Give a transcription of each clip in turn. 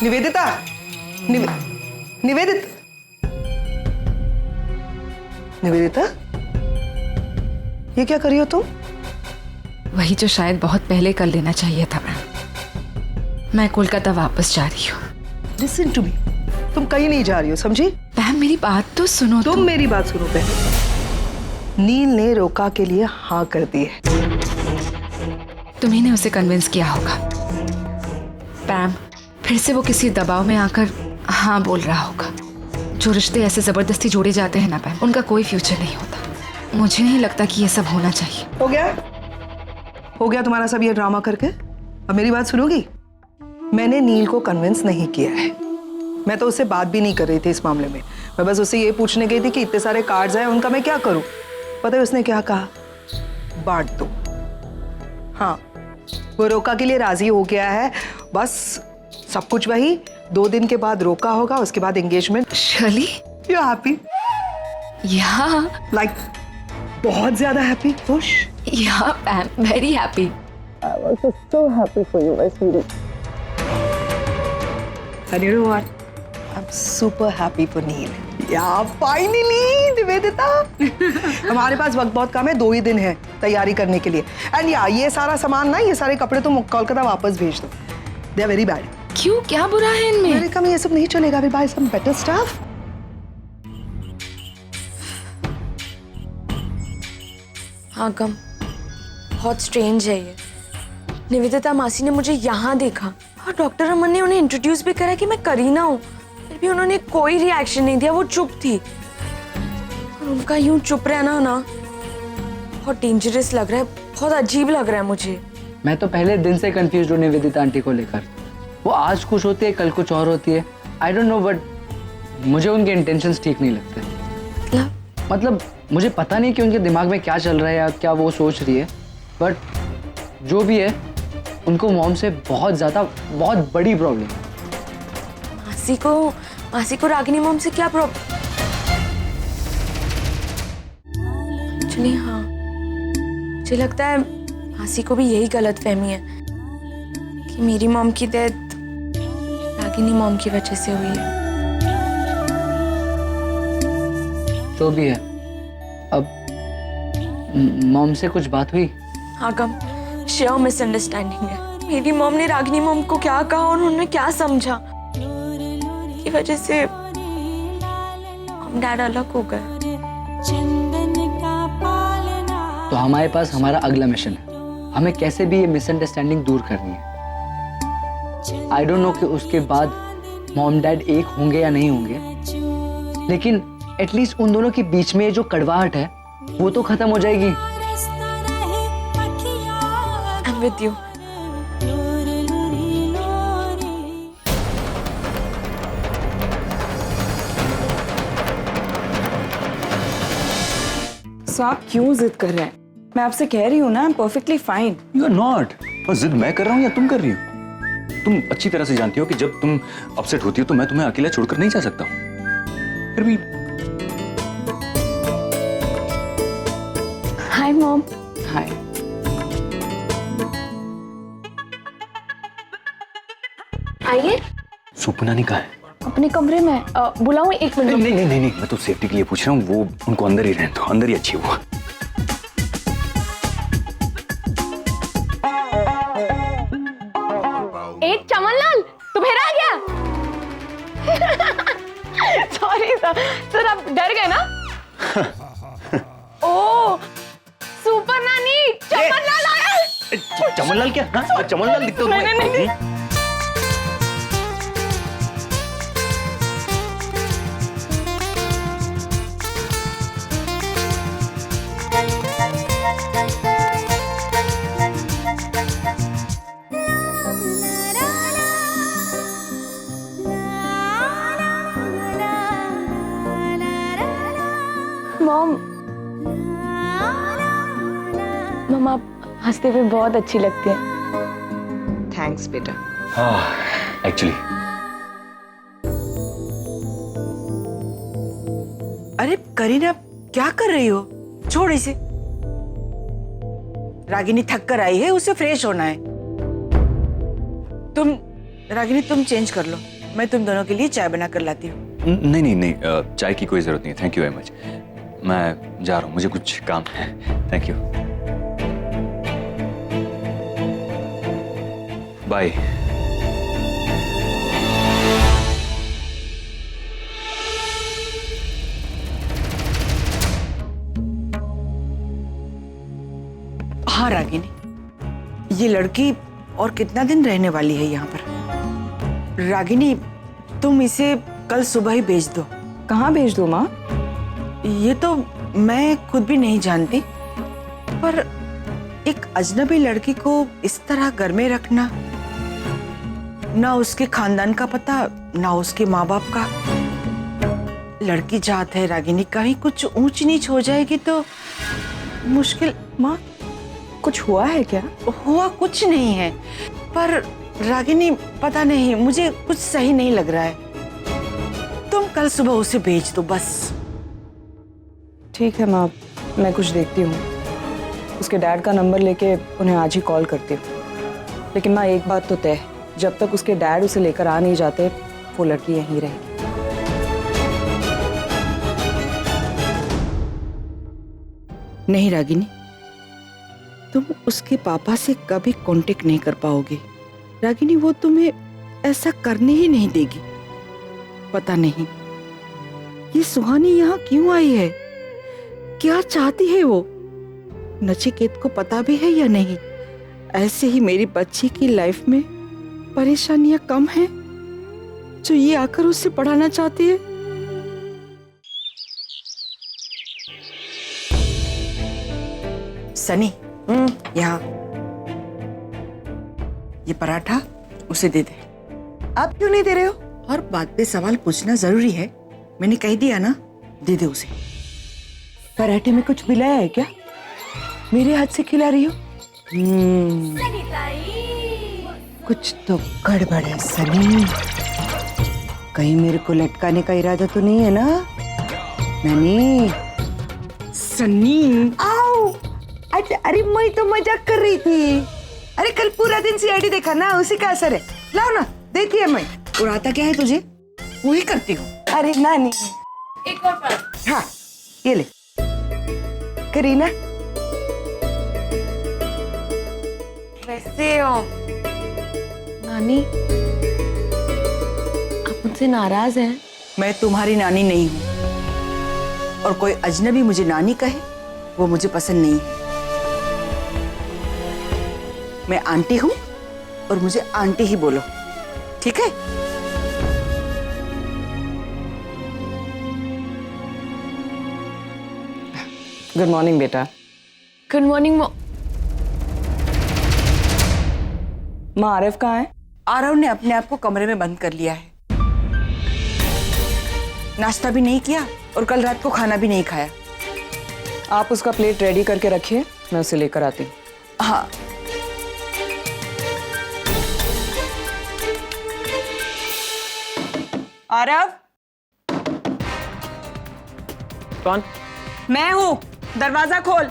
निवेदिता, निवेदिता, निवेदिता, ये क्या कर रही हो तुम? वही जो शायद बहुत पहले कर लेना चाहिए था मैम। मैं कोलकाता वापस जा रही हूँ। लिसन टू मी, तुम कहीं नहीं जा रही हो, समझी? मैम मेरी बात तो सुनो। तुम मेरी बात सुनो पहले। नील ने रोका के लिए हाँ कर दी है। तुम्ही ने उसे कन्विंस किया होगा। पैम, फिर से वो किसी दबाव में आकर हाँ बोल रहा होगा। जो रिश्ते ऐसे जबरदस्ती जोड़े जाते हैं ना पैम, उनका कोई फ्यूचर नहीं होता। मुझे नहीं लगता कि ये सब होना चाहिए। हो गया? हो गया तुम्हारा सब ये ड्रामा करके? अब मेरी बात सुनोगी? मैंने नील को कन्विंस नहीं किया है। मैं तो उससे बात भी नहीं कर रही थी इस मामले में। मैं बस उससे ये पूछने गई थी कि इतने सारे कार्ड्स आए, उनका मैं क्या करूं? पता है उसने क्या कहा? बांट दो। हाँ, वो रोका के लिए राजी हो गया है। बस सब कुछ वही, 2 दिन के बाद रोका होगा, उसके बाद एंगेजमेंट। Shirley, you happy? या लाइक बहुत ज्यादा हैप्पी? खुश? या Pam, very happy. I was so happy for you, my sweetie. And you know what? I'm super happy for Neil. Yeah, finally, Nivedita. हमारे पास वक्त बहुत कम है, 2 ही दिन है तैयारी करने के लिए। एंड या ये सारा सामान ना, ये सारे कपड़े तुम कोलकाता वापस भेज दो। They are very bad. क्यों, क्या बुरा है इनमें? अमेरिका में ये सब नहीं चलेगा। We'll buy some better stuff. हाँ गम, बहुत स्ट्रेंज है ये। निवेदिता मासी ने मुझे यहाँ देखा और डॉक्टर रमन ने उन्हें इंट्रोड्यूस भी करा कि मैं करीना हूँ। फिर भी उन्होंने कोई रिएक्शन नहीं दिया, वो चुप थी। और उनका यूं चुप रहना ना बहुत डेंजरस लग रहा है, बहुत अजीब लग रहा है मुझे। मैं तो पहले दिन से कंफ्यूज हूँ निवेदिता आंटी को लेकर। वो आज खुश होती है, कल कुछ और होती है। आई डोंट नो, बट मुझे उनके इंटेंशंस ठीक नहीं लगते। मतलब मुझे पता नहीं कि उनके दिमाग में क्या चल रहा है या क्या वो सोच रही है, बट जो भी है उनको मॉम से बहुत बड़ी प्रॉब्लम है। मासी को रागिनी मॉम से क्या प्रॉब्लम? एक्चुअली हाँ, मुझे लगता है मासी को भी यही गलतफहमी है कि मेरी मॉम की डेथ रागिनी मॉम की वजह से हुई है। तो भी है। अब मॉम से कुछ बात हुई? हाँ गम, शेयर मिसअंडरस्टैंडिंग है। मेरी मॉम ने रागिनी मॉम को क्या कहा और उन्होंने क्या समझा, की वजह से हम डैड अलग हो गए। तो हमारे पास हमारा अगला मिशन है। हमें कैसे भी ये मिसअंडरस्टैंडिंग दूर करनी है। आई डोंट नो कि उसके बाद मॉम डैड एक होंगे या नहीं होंगे, लेकिन एटलीस्ट उन दोनों के बीच में जो कड़वाहट है वो तो खत्म हो जाएगी। I'm with you. So आप क्यों जिद कर रहे हैं? मैं आपसे कह रही हूँ ना, I'm perfectly fine. You are not. और जिद मैं कर रहा हूँ या तुम कर रही हो? तुम अच्छी तरह से जानती हो कि जब तुम अपसेट होती हो तो मैं तुम्हें अकेला छोड़कर नहीं जा सकता हूँ। फिर भी Hi mom. हाय। आइए। सुपनानी कहाँ है? अपने कमरे में। बुलाऊं? 1 मिनट। नहीं, मैं तो सेफ्टी के लिए पूछ रहा हूँ। वो उनको अंदर ही रहने दो, अंदर ही अच्छी हुआ। एक चमनलाल, तू फिर आ गया? सॉरी सर, आप डर गए ना? ओ, सुपर नानी, चमनलाल आया। चमनलाल क्या? हाँ, चमनलाल दिखता हूँ। नहीं। मॉम, आप हंसते हुए बहुत अच्छी लगती है। थैंक्स बेटा। हाँ, एक्चुअली अरे करीना, क्या कर रही हो? छोड़ इसे। रागिनी थक कर आई है, उसे फ्रेश होना है। रागिनी तुम चेंज कर लो, मैं तुम दोनों के लिए चाय बना कर लाती हूँ। नहीं नहीं नहीं, चाय की कोई जरूरत नहीं है, थैंक यू वेरी मच। मैं जा रहा हूँ, मुझे कुछ काम है। Thank you, bye. हाँ रागिनी, ये लड़की और कितना दिन रहने वाली है यहाँ पर? रागिनी तुम इसे कल सुबह ही भेज दो। कहाँ भेज दूँ माँ? ये तो मैं खुद भी नहीं जानती, पर एक अजनबी लड़की को इस तरह घर में रखना, ना उसके खानदान का पता, ना उसके माँ बाप का। लड़की जात है रागिनी, कहीं कुछ ऊंच नीच हो जाएगी तो मुश्किल। माँ कुछ हुआ है क्या? हुआ कुछ नहीं है, पर रागिनी पता नहीं, मुझे कुछ सही नहीं लग रहा है। तुम कल सुबह उसे भेज दो बस। ठीक है माँ, मैं कुछ देखती हूँ। उसके डैड का नंबर लेके उन्हें आज ही कॉल करती हूँ। लेकिन माँ एक बात तो तय है, जब तक उसके डैड उसे लेकर आ नहीं जाते वो लड़की यहीं रहेगी। नहीं रागिनी, तुम उसके पापा से कभी कांटेक्ट नहीं कर पाओगे। रागिनी वो तुम्हें ऐसा करने ही नहीं देगी। पता नहीं ये सुहानी यहाँ क्यों आई है, क्या चाहती है वो? नचिकेत को पता भी है या नहीं? ऐसे ही मेरी बच्ची की लाइफ में परेशानियां कम हैं जो ये आकर उससे पढ़ाना चाहती है। सनी, यहाँ ये पराठा उसे दे दे। आप क्यों नहीं दे रहे हो? और बात पे सवाल पूछना जरूरी है, मैंने कह दिया ना, दे दे उसे। पराठे में कुछ मिलाया है क्या? मेरे हाथ से खिला रही हो? कुछ तो गड़बड़ है सनी, कहीं मेरे को लटकाने का इरादा तो नहीं है ना? नहीं सनी। आओ, अरे मैं तो मजाक कर रही थी। अरे कल पूरा दिन सीआईडी देखा ना, उसी का असर है। लाओ ना, देती है मैं। उड़ाता क्या है तुझे, वही करती हूँ। अरे नानी, एक और बार। हाँ ये ले करीना। कैसे हो नानी? आप मुझसे नाराज हैं? मैं तुम्हारी नानी नहीं हूँ, और कोई अजनबी मुझे नानी कहे वो मुझे पसंद नहीं है। मैं आंटी हूँ और मुझे आंटी ही बोलो, ठीक है? गुड मॉर्निंग बेटा। गुड मॉर्निंग माँ आरिफ कहाँ है? आरव ने अपने आप को कमरे में बंद कर लिया है। नाश्ता भी नहीं किया और कल रात को खाना भी नहीं खाया। आप उसका प्लेट रेडी करके रखिए, मैं उसे लेकर आती हूँ। हाँ आरव, कौन? मैं हूँ, दरवाजा खोल।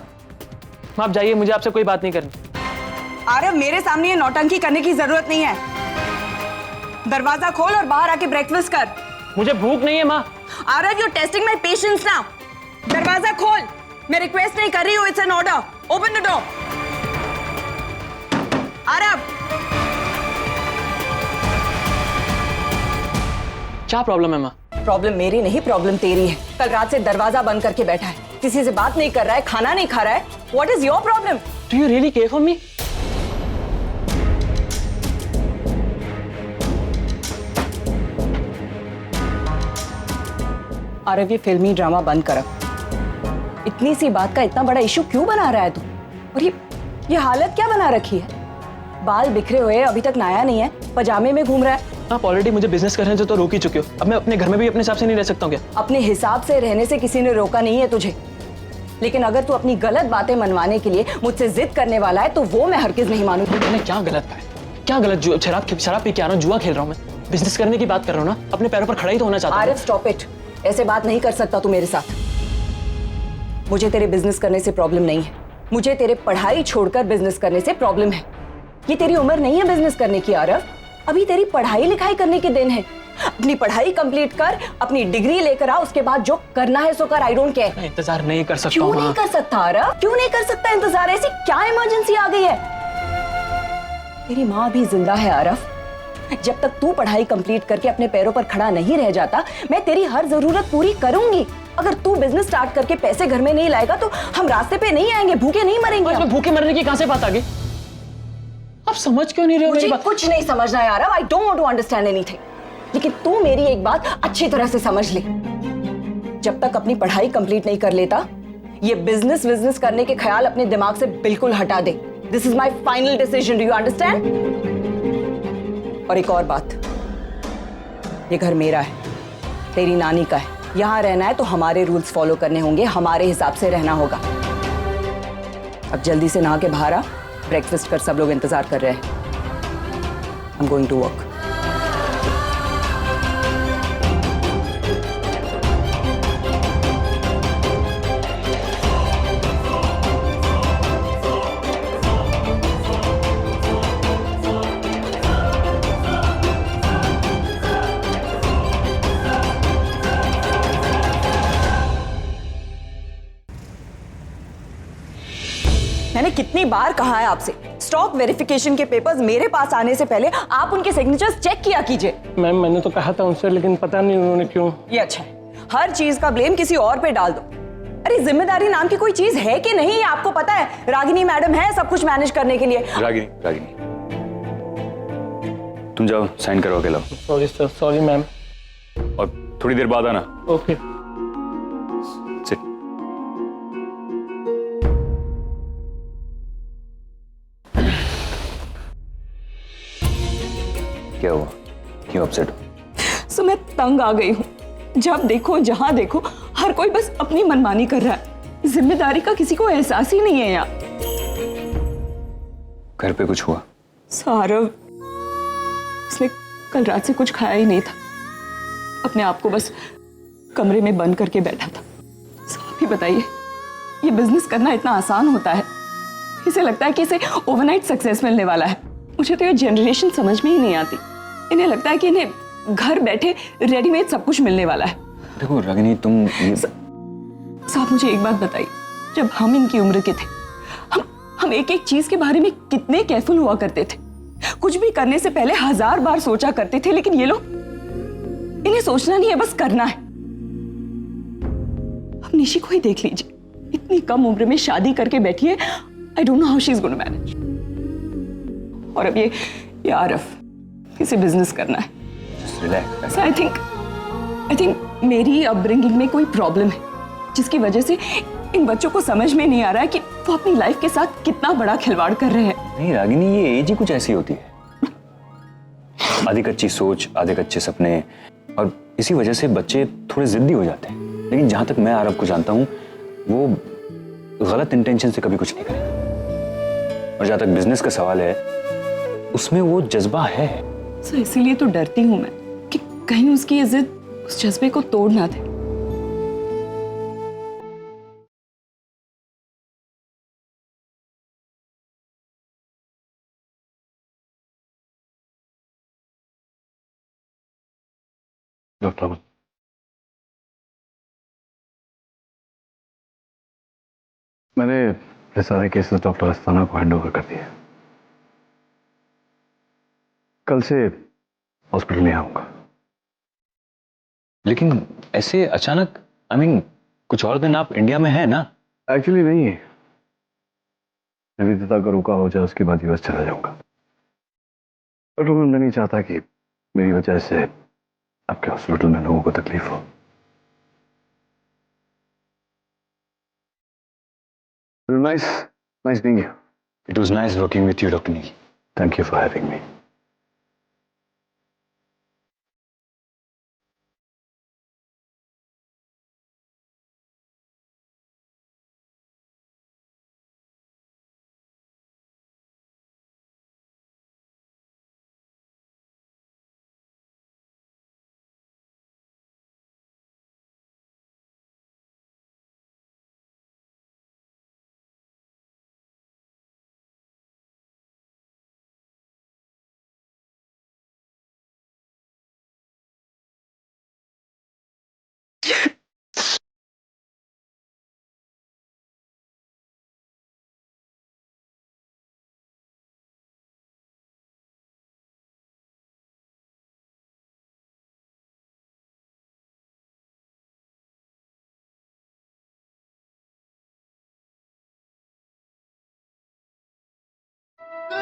आप जाइए, मुझे आपसे कोई बात नहीं करनी। आरव मेरे सामने ये नौटंकी करने की जरूरत नहीं है। दरवाजा खोल और बाहर आके ब्रेकफास्ट कर। मुझे भूख नहीं है माँ। Aarav, you're testing my patience now. दरवाजा खोल, मैं रिक्वेस्ट नहीं कर रही हूँ, it's an order. Open the door. Aarav, क्या प्रॉब्लम है माँ? प्रॉब्लम मेरी नहीं, प्रॉब्लम तेरी है। कल रात से दरवाजा बंद करके बैठा है, किसी से बात नहीं कर रहा है, खाना नहीं खा रहा है। What is your problem? Do you really care for me? Aarav, ये फिल्मी ड्रामा बंद कर। इतनी सी बात का इतना बड़ा इशू क्यों बना रहा है तू? और ये हालत क्या बना रखी है? बाल बिखरे हुए, अभी तक नहाया नहीं है, पजामे में घूम रहा है। आप ऑलरेडी मुझे बिजनेस करने से तो रोक ही चुके हो। अब मैं अपने घर में भी अपने हिसाब से नहीं रह सकता हूँ क्या? अपने हिसाब से रहने से किसी ने रोका नहीं है तुझे, लेकिन अगर तू अपनी गलत बातें मनवाने के लिए मुझसे जिद करने वाला है तो वो मैं हरगिज नहीं मानूंगी। मैंने क्या गलत पाया? क्या गलत? शराब पी के आ रहा हूँ, जुआ खेल रहा हूँ मैं? बिजनेस करने की बात कर रहा हूँ ना, अपने पैरों पर खड़ा ही तो होना चाहता हूँ। Arif, stop it. ऐसे बात नहीं कर सकता तू मेरे साथ। मुझे तेरे बिजनेस करने से प्रॉब्लम नहीं है, मुझे तेरे पढ़ाई छोड़कर बिजनेस करने से प्रॉब्लम है। ये तेरी उम्र नहीं है बिजनेस करने की आरव। अभी तेरी पढ़ाई लिखाई करने के दिन है। अपनी पढ़ाई कंप्लीट कर, अपनी डिग्री लेकर आ, उसके बाद जो करना है सो कर। I don't care. मैं इंतजार नहीं कर सकता क्यों हूँ नहीं माँ। कर सकता आरव? क्यों नहीं कर सकता इंतजार? ऐसी क्या इमरजेंसी आ गई है? तेरी माँ भी जिंदा है आरव। जब तक तू पढ़ाई कंप्लीट करके अपने पैरों पर खड़ा नहीं रह जाता, मैं तेरी हर जरूरत पूरी करूंगी। अगर तू बिजनेस स्टार्ट करके पैसे घर में नहीं लाएगा तो हम रास्ते पे नहीं आएंगे, भूखे नहीं मरेंगे। इसमें भूखे मरने की कहां से बात आ गई? आप समझ क्यों नहीं रहे हो मेरी मुझे बात? कुछ नहीं समझना है Aarav. I don't want to understand anything. लेकिन तू मेरी एक बात अच्छी तरह से समझ ले। जब तक अपनी पढ़ाई कंप्लीट नहीं कर लेता, ये बिजनेस करने के ख्याल अपने दिमाग से बिल्कुल हटा दे। This is my final decision. Do you understand? और एक और बात, ये घर मेरा है, तेरी नानी का है। यहां रहना है तो हमारे रूल्स फॉलो करने होंगे, हमारे हिसाब से रहना होगा। अब जल्दी से नहा के बाहर आ, ब्रेकफास्ट कर, सब लोग इंतजार कर रहे हैं। I am going to work. मैंने कितनी बार कहा है आपसे, स्टॉक वेरिफिकेशन के पेपर्स मेरे पास आने से पहले आप उनके सिग्नेचर्स चेक किया कीजिए। मैम मैंने तो कहा था उनसे, लेकिन पता नहीं उन्होंने क्यों। ये अच्छा है, हर चीज का ब्लेम किसी और पे डाल दो। अरे जिम्मेदारी नाम की कोई चीज है कि नहीं, आपको पता है रागिनी मैडम है सब कुछ मैनेज करने के लिए। रागिनी तुम जाओ साइन करवा के लाओ, सॉरी सर, सॉरी मैम। और थोड़ी देर बाद आना। ओके। सिट। क्या हुआ, क्यों अपसेट हो? सो मैं तंग आ गई हूँ। जब देखो जहां देखो हर कोई बस अपनी मनमानी कर रहा है। जिम्मेदारी का किसी को एहसास ही नहीं है यार। घर पे कुछ हुआ? सौरव, उसने कल रात से कुछ खाया ही नहीं था, अपने आप को बस कमरे में बंद करके बैठा था। सो आप ही बताइए, ये बिजनेस करना इतना आसान होता है? इसे लगता है कि इसे ओवरनाइट सक्सेस मिलने वाला है। मुझे तो ये जनरेशन समझ में ही नहीं आती। इन्हें लगता है कि इन्हें घर बैठे रेडीमेड सब कुछ मिलने वाला है। देखो रागिनी, तुम साहब मुझे एक बात बताइए, जब हम इनकी उम्र के थे, हम एक एक चीज के बारे में कितने केयरफुल हुआ करते थे। कुछ भी करने से पहले 1000 बार सोचा करते थे। लेकिन ये लोग, इन्हें सोचना नहीं है, बस करना है। अब निशी को ही देख लीजिए, इतनी कम उम्र में शादी करके बैठी है। I don't know how she is going to manage. और अब ये आरव, इसे बिजनेस करना है। रिलैक्स। आई थिंक मेरी अपब्रिंगिंग में कोई प्रॉब्लम है, जिसकी वजह से इन बच्चों को समझ में नहीं आ रहा है कि वो अपनी लाइफ के साथ कितना बड़ा खिलवाड़ कर रहे हैं। नहीं रागिनी, ये एज ही कुछ ऐसी होती है। आधी कच्ची सोच, आधे कच्चे सपने, और इसी वजह से बच्चे थोड़े जिद्दी हो जाते हैं। लेकिन जहां तक मैं आरव को जानता हूं, वो गलत इंटेंशन से कभी कुछ नहीं करेगा। और जहां तक बिजनेस का सवाल है, उसमें वो जज्बा है। सो इसीलिए तो डरती हूं मैं कि कहीं उसकी ये जिद उस जज्बे को तोड़ ना दे। डॉक्टर, मैंने ये सारे केसेस डॉक्टर अस्थाना को हैंड ओवर कर दिए। कल से हॉस्पिटल में आऊंगा। लेकिन ऐसे अचानक, कुछ और दिन आप इंडिया में हैं ना? एक्चुअली नहीं, निवेदिता का रुका हो जाए उसके बाद यूएस चला जाऊंगा। डॉक्टर मैं नहीं चाहता कि मेरी वजह से आपके हॉस्पिटल में लोगों को तकलीफ हो। Nice being here. It was nice working with you, Dr. Neil. Thank you for having me. तुम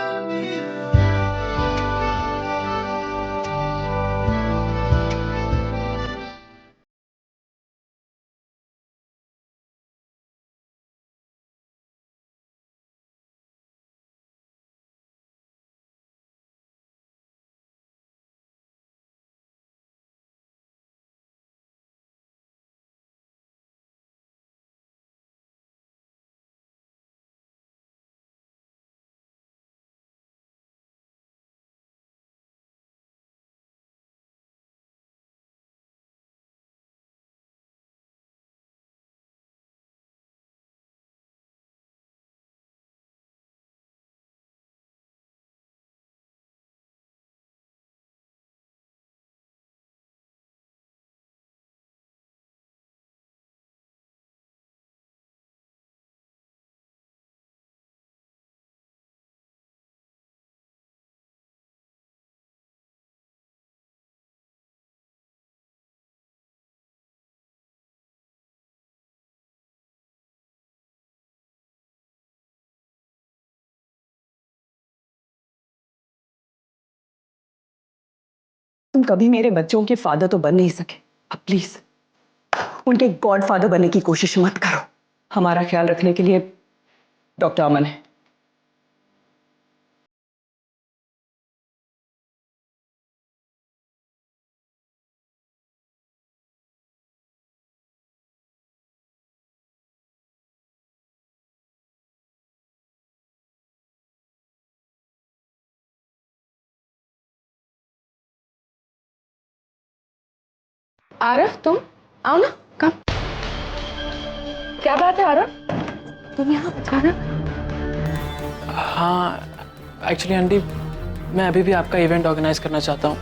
कभी मेरे बच्चों के फादर तो बन नहीं सके, अब प्लीज उनके गॉडफादर बनने की कोशिश मत करो। हमारा ख्याल रखने के लिए डॉक्टर अमन है। आरव, तुम आओ ना, कम। क्या बात है आरव, तुम यहाँ बता ना। हाँ एक्चुअली आंटी, मैं अभी भी आपका इवेंट ऑर्गेनाइज करना चाहता हूँ,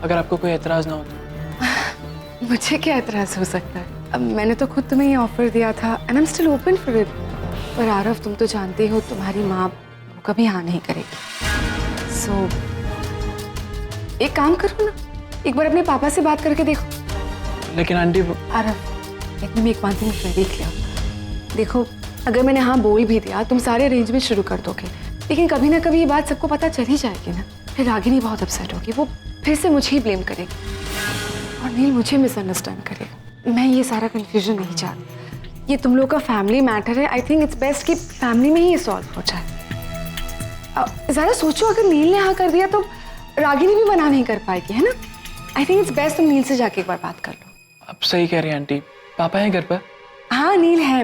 अगर आपको कोई एतराज़ ना हो तो। मुझे क्या एतराज हो सकता है? अब मैंने तो खुद तुम्हें ये ऑफर दिया था and I am still open for it. पर आरव, तुम तो जानते हो तुम्हारी माँ वो कभी हाँ नहीं करेगी। सो एक काम करो ना, एक बार अपने पापा से बात करके देखो। लेकिन aunty Aarav, let me make one thing very clear. देखो, अगर मैंने हाँ बोल भी दिया तुम सारे अरेंजमेंट शुरू कर दोगे, लेकिन कभी ना कभी ये बात सबको पता चल ही जाएगी ना। फिर रागिनी बहुत अपसेट होगी, वो फिर से मुझे ही ब्लेम करेगी और नील मुझे मिसअंडरस्टैंड करेगा। मैं ये सारा कन्फ्यूजन नहीं चाहती। ये तुम लोग का फैमिली मैटर है। आई थिंक इट्स बेस्ट कि फैमिली में ही ये सॉल्व हो जाए। ज़रा सोचो, अगर नील ने हाँ कर दिया तो रागिनी भी मना नहीं कर पाएगी, है ना? आई थिंक इट्स बेस्ट तुम नील से जाके एक बार बात कर लो। आप सही कह रही हैं आंटी, पापा हैं घर पर? हाँ नील है,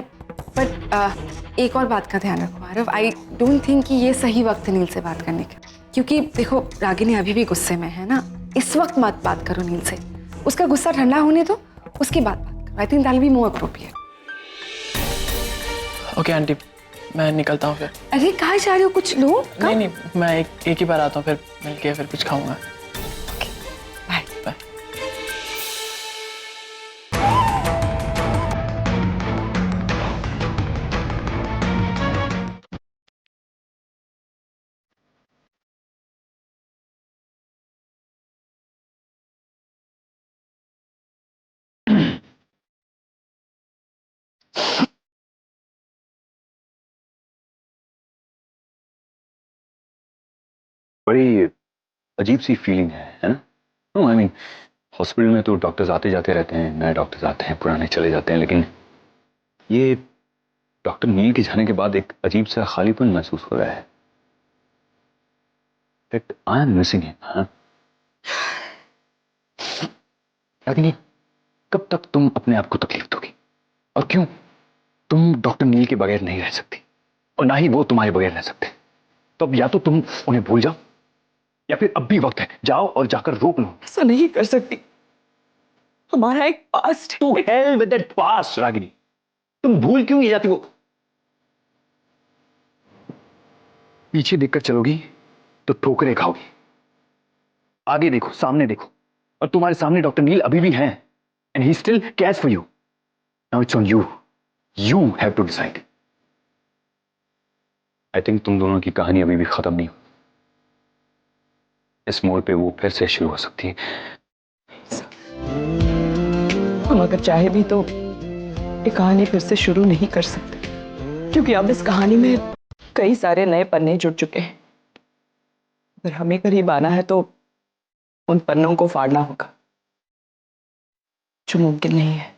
बट एक और बात का ध्यान रखो आरव। आई डोंट थिंक कि ये सही वक्त है नील से बात करने का, क्योंकि देखो रागिनी अभी भी गुस्से में है ना। इस वक्त मत बात करो नील से, उसका गुस्सा ठंडा होने दो, उसके बाद बात करो। I think that will be more appropriate. Okay aunty, मैं निकलता हूँ फिर। अरे कहाँ जा रहे हो? कुछ लो। नहीं नहीं, मैं एक ही बार आता हूँ, फिर मिलके फिर कुछ खाऊंगा। Bye bye. बड़ी अजीब सी फीलिंग है ना? नो आई मीन, हॉस्पिटल में तो डॉक्टर्स आते जाते रहते हैं, नए डॉक्टर्स आते हैं, पुराने चले जाते हैं, लेकिन ये डॉक्टर नील के जाने के बाद एक अजीब सा खालीपन महसूस हो रहा है। I am missing him. Ragini, कब तक तुम अपने आप को तकलीफ दोगी? और क्यों? तुम डॉक्टर नील के बगैर नहीं रह सकती और ना ही वो तुम्हारे बगैर रह सकते। तो अब या तो तुम उन्हें भूल जाओ या फिर अब भी वक्त है, जाओ और जाकर रोक लो। ऐसा नहीं कर सकती, हमारा एक past. To hell with that past Ragini, तुम भूल क्यों नहीं जाती? वो पीछे देखकर चलोगी तो ठोकरें खाओगी, आगे देखो, सामने देखो, और तुम्हारे सामने डॉक्टर नील अभी भी हैं and he still cares for you. Now it's on you, you have to decide. I think तुम दोनों की कहानी अभी भी खत्म नहीं हुई। इस मोड़ पे वो फिर से शुरू हो सकती है। हम अगर चाहे भी तो ये कहानी फिर से शुरू नहीं कर सकते, क्योंकि अब इस कहानी में कई सारे नए पन्ने जुड़ चुके हैं। अगर हमें करीब आना है तो उन पन्नों को फाड़ना होगा, जो मुमकिन नहीं है।